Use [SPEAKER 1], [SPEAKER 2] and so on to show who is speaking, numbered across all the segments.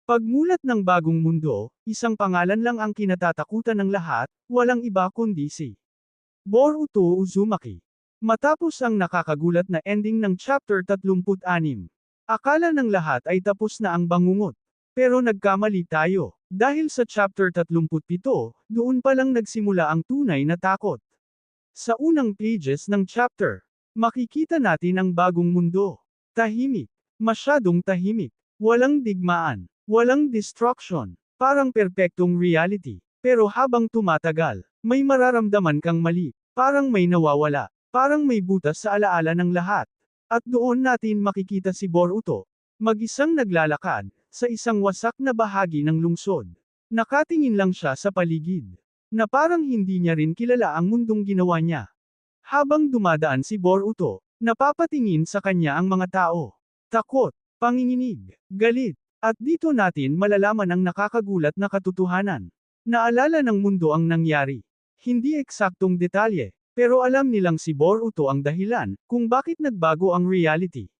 [SPEAKER 1] Pagmulat ng bagong mundo, isang pangalan lang ang kinatatakutan ng lahat, walang iba kundi si Boruto Uzumaki. Matapos ang nakakagulat na ending ng chapter 36, akala ng lahat ay tapos na ang bangungot. Pero nagkamali tayo. Dahil sa chapter 37, doon pa lang nagsimula ang tunay na takot. Sa unang pages ng chapter, makikita natin ang bagong mundo. Tahimik. Masyadong tahimik. Walang digmaan. Walang destruction. Parang perpektong reality. Pero habang tumatagal, may mararamdaman kang mali. Parang may nawawala. Parang may butas sa alaala ng lahat. At doon natin makikita si Boruto. Mag-isang naglalakad, sa isang wasak na bahagi ng lungsod. Nakatingin lang siya sa paligid. Na parang hindi niya rin kilala ang mundong ginawa niya. Habang dumadaan si Boruto, napapatingin sa kanya ang mga tao. Takot, panginginig, galit, at dito natin malalaman ang nakakagulat na katotohanan. Naalala ng mundo ang nangyari. Hindi eksaktong detalye, pero alam nilang si Boruto ang dahilan kung bakit nagbago ang reality.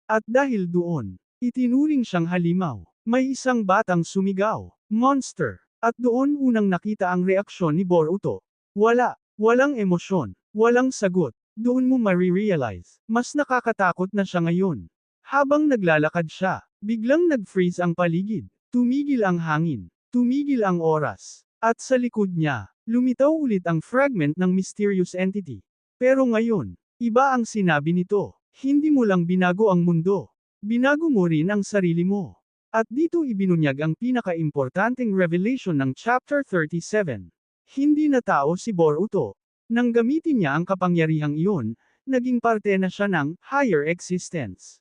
[SPEAKER 1] At dahil doon, itinuring siyang halimaw. May isang batang sumigaw, monster. At doon unang nakita ang reaksyon ni Boruto. Walang emosyon, walang sagot. Doon mo marirealize, mas nakakatakot na siya ngayon. Habang naglalakad siya, biglang nag-freeze ang paligid. Tumigil ang hangin, tumigil ang oras. At sa likod niya, lumitaw ulit ang fragment ng mysterious entity. Pero ngayon, iba ang sinabi nito. Hindi mo lang binago ang mundo. Binago mo rin ang sarili mo. At dito ibinunyag ang pinaka-importanting revelation ng chapter 37. Hindi na tao si Boruto. Nang gamitin niya ang kapangyarihang iyon, naging parte na siya ng higher existence.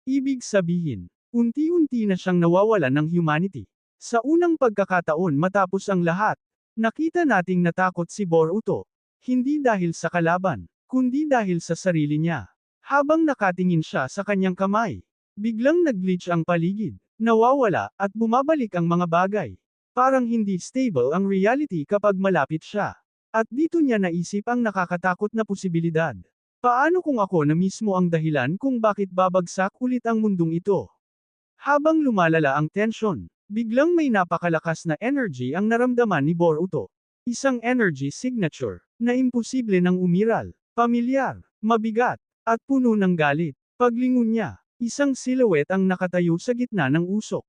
[SPEAKER 1] Ibig sabihin, unti-unti na siyang nawawalan ng humanity. Sa unang pagkakataon matapos ang lahat, nakita nating natakot si Boruto. Hindi dahil sa kalaban, kundi dahil sa sarili niya. Habang nakatingin siya sa kanyang kamay, biglang nag-glitch ang paligid. Nawawala, at bumabalik ang mga bagay. Parang hindi stable ang reality kapag malapit siya. At dito niya naisip ang nakakatakot na posibilidad. Paano kung ako na mismo ang dahilan kung bakit babagsak ulit ang mundong ito? Habang lumalala ang tensyon, biglang may napakalakas na energy ang naramdaman ni Boruto. Isang energy signature, na imposible nang umiral, pamilyar, mabigat, at puno ng galit. Paglingon niya, isang silhouette ang nakatayo sa gitna ng usok.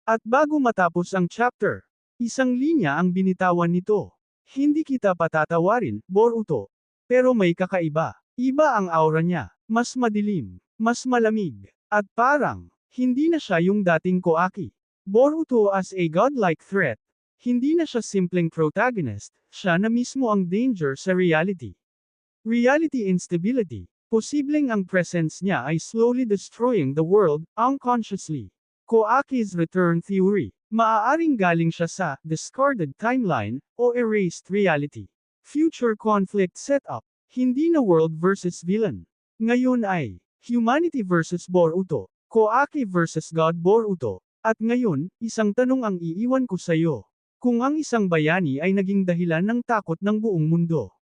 [SPEAKER 1] At bago matapos ang chapter, isang linya ang binitawan nito. Hindi kita patatawarin, Boruto. Pero may kakaiba. Iba ang aura niya. Mas madilim, mas malamig, at parang, hindi na siya yung dating Koaki. Boruto as a godlike threat. Hindi na siya simpleng protagonist, siya na mismo ang danger sa reality. Reality instability. Posibleng ang presence niya ay slowly destroying the world, unconsciously. Koaki's return theory. Maaaring galing siya sa discarded timeline o erased reality. Future conflict setup. Hindi na world versus villain. Ngayon ay humanity versus Boruto. Koaki versus God Boruto. At ngayon, isang tanong ang iiwan ko sa'yo. Kung ang isang bayani ay naging dahilan ng takot ng buong mundo,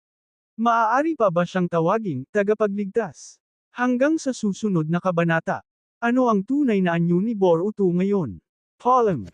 [SPEAKER 1] maaari pa ba siyang tawaging tagapagligtas? Hanggang sa susunod na kabanata. Ano ang tunay na anyo ni Boruto ngayon? Column.